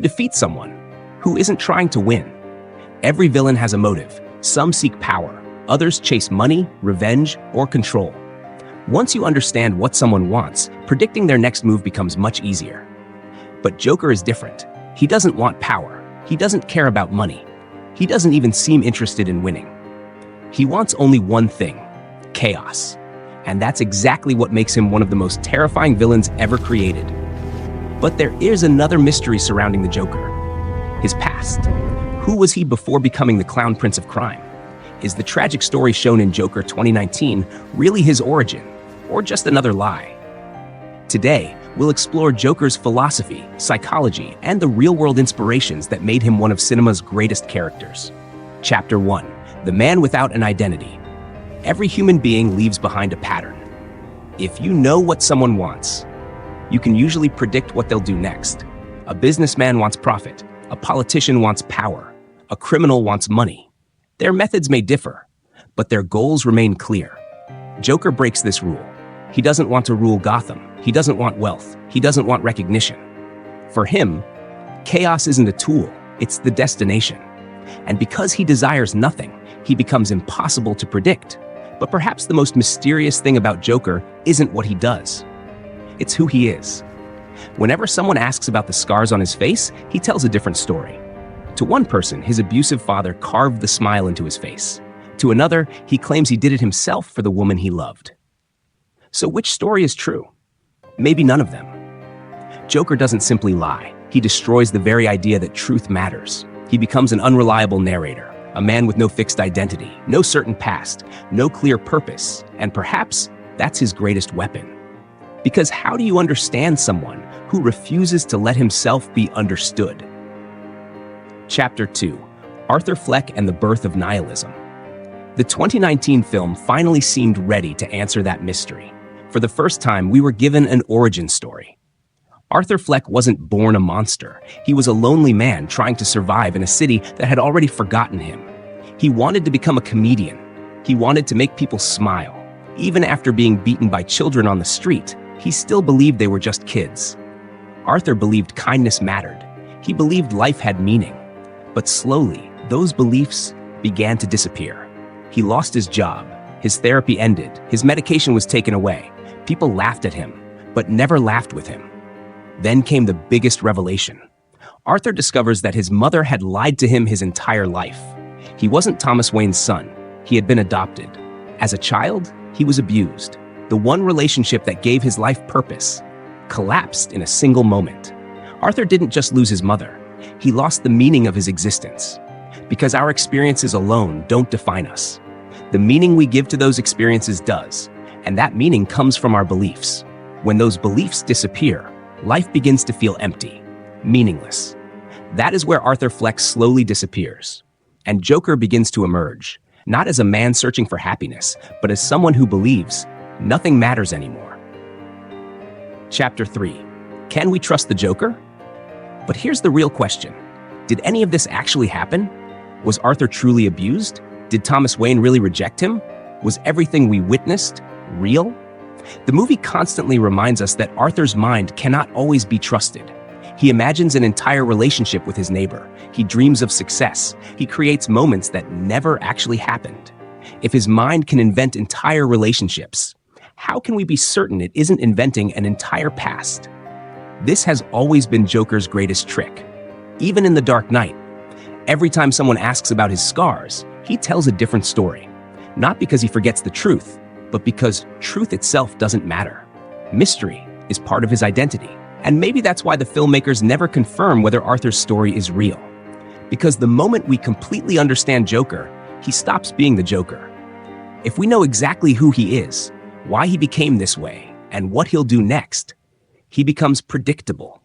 defeat someone who isn't trying to win. Every villain has a motive. Some seek power, others chase money, revenge, or control. Once you understand what someone wants, predicting their next move becomes much easier. But Joker is different. He doesn't want power. He doesn't care about money. He doesn't even seem interested in winning. He wants only one thing: chaos. And that's exactly what makes him one of the most terrifying villains ever created. But there is another mystery surrounding the Joker: his past. Who was he before becoming the Clown Prince of Crime? Is the tragic story shown in Joker 2019 really his origin, or just another lie? Today, we'll explore Joker's philosophy, psychology, and the real-world inspirations that made him one of cinema's greatest characters. Chapter 1: The Man Without an Identity. Every human being leaves behind a pattern. If you know what someone wants, you can usually predict what they'll do next. A businessman wants profit. A politician wants power. A criminal wants money. Their methods may differ, but their goals remain clear. Joker breaks this rule. He doesn't want to rule Gotham. He doesn't want wealth. He doesn't want recognition. For him, chaos isn't a tool, it's the destination. And because he desires nothing, he becomes impossible to predict. But perhaps the most mysterious thing about Joker isn't what he does. It's who he is. Whenever someone asks about the scars on his face, he tells a different story. To one person, his abusive father carved the smile into his face. To another, he claims he did it himself for the woman he loved. So which story is true? Maybe none of them. Joker doesn't simply lie. He destroys the very idea that truth matters. He becomes an unreliable narrator, a man with no fixed identity, no certain past, no clear purpose, and perhaps that's his greatest weapon. Because how do you understand someone who refuses to let himself be understood? Chapter 2: Arthur Fleck and the Birth of Nihilism. The 2019 film finally seemed ready to answer that mystery. For the first time, we were given an origin story. Arthur Fleck wasn't born a monster. He was a lonely man trying to survive in a city that had already forgotten him. He wanted to become a comedian. He wanted to make people smile. Even after being beaten by children on the street, he still believed they were just kids. Arthur believed kindness mattered. He believed life had meaning. But slowly, those beliefs began to disappear. He lost his job. His therapy ended. His medication was taken away. People laughed at him, but never laughed with him. Then came the biggest revelation. Arthur discovers that his mother had lied to him his entire life. He wasn't Thomas Wayne's son. He had been adopted. As a child, he was abused. The one relationship that gave his life purpose collapsed in a single moment. Arthur didn't just lose his mother. He lost the meaning of his existence. Because our experiences alone don't define us. The meaning we give to those experiences does, and that meaning comes from our beliefs. When those beliefs disappear, life begins to feel empty, meaningless. That is where Arthur Fleck slowly disappears, and Joker begins to emerge, not as a man searching for happiness, but as someone who believes nothing matters anymore. Chapter 3: Can we trust the Joker? But here's the real question. Did any of this actually happen? Was Arthur truly abused? Did Thomas Wayne really reject him? Was everything we witnessed real? The movie constantly reminds us that Arthur's mind cannot always be trusted. He imagines an entire relationship with his neighbor. He dreams of success. He creates moments that never actually happened. If his mind can invent entire relationships, how can we be certain it isn't inventing an entire past? This has always been Joker's greatest trick. Even in The Dark Knight, every time someone asks about his scars, he tells a different story. Not because he forgets the truth, but because truth itself doesn't matter. Mystery is part of his identity. And maybe that's why the filmmakers never confirm whether Arthur's story is real. Because the moment we completely understand Joker, he stops being the Joker. If we know exactly who he is, why he became this way, and what he'll do next, he becomes predictable.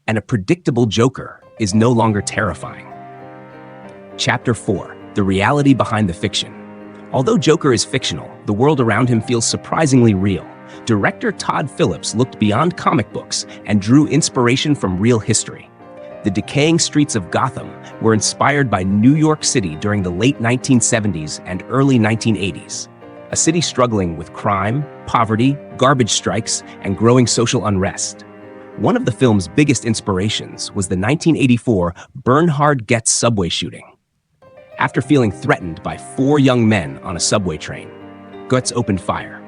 And a predictable Joker is no longer terrifying. Chapter 4: The Reality Behind the Fiction. Although Joker is fictional, the world around him feels surprisingly real. Director Todd Phillips looked beyond comic books and drew inspiration from real history. The decaying streets of Gotham were inspired by New York City during the late 1970s and early 1980s. A city struggling with crime, poverty, garbage strikes, and growing social unrest. One of the film's biggest inspirations was the 1984 Bernhard Goetz subway shooting. After feeling threatened by 4 young men on a subway train, Goetz opened fire.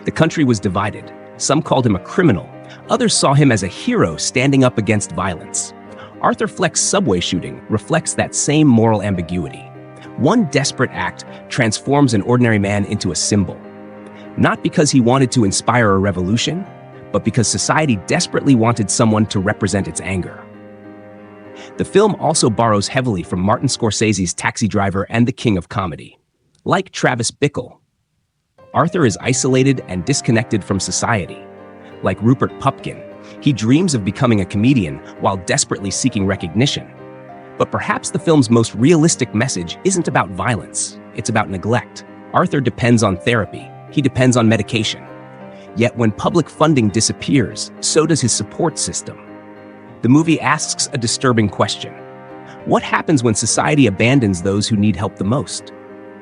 The country was divided. Some called him a criminal. Others saw him as a hero standing up against violence. Arthur Fleck's subway shooting reflects that same moral ambiguity. One desperate act transforms an ordinary man into a symbol. Not because he wanted to inspire a revolution, but because society desperately wanted someone to represent its anger. The film also borrows heavily from Martin Scorsese's Taxi Driver and The King of Comedy. Like Travis Bickle, Arthur is isolated and disconnected from society. Like Rupert Pupkin, he dreams of becoming a comedian while desperately seeking recognition. But perhaps the film's most realistic message isn't about violence, it's about neglect. Arthur depends on therapy, he depends on medication. Yet when public funding disappears, so does his support system. The movie asks a disturbing question. What happens when society abandons those who need help the most?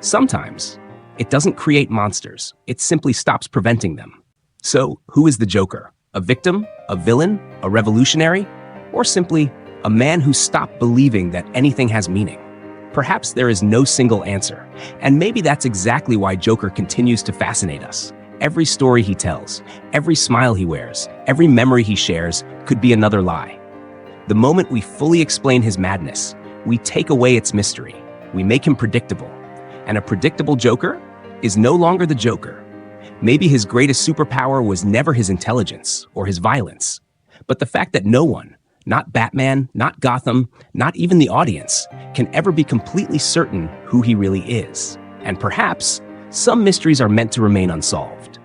Sometimes, it doesn't create monsters, it simply stops preventing them. So, who is the Joker? A victim? A villain? A revolutionary? Or simply a man who stopped believing that anything has meaning? Perhaps there is no single answer, and maybe that's exactly why Joker continues to fascinate us. Every story he tells, every smile he wears, every memory he shares could be another lie. The moment we fully explain his madness, we take away its mystery. We make him predictable. And a predictable Joker is no longer the Joker. Maybe his greatest superpower was never his intelligence or his violence, but the fact that no one, not Batman, not Gotham, not even the audience, can ever be completely certain who he really is. And perhaps some mysteries are meant to remain unsolved.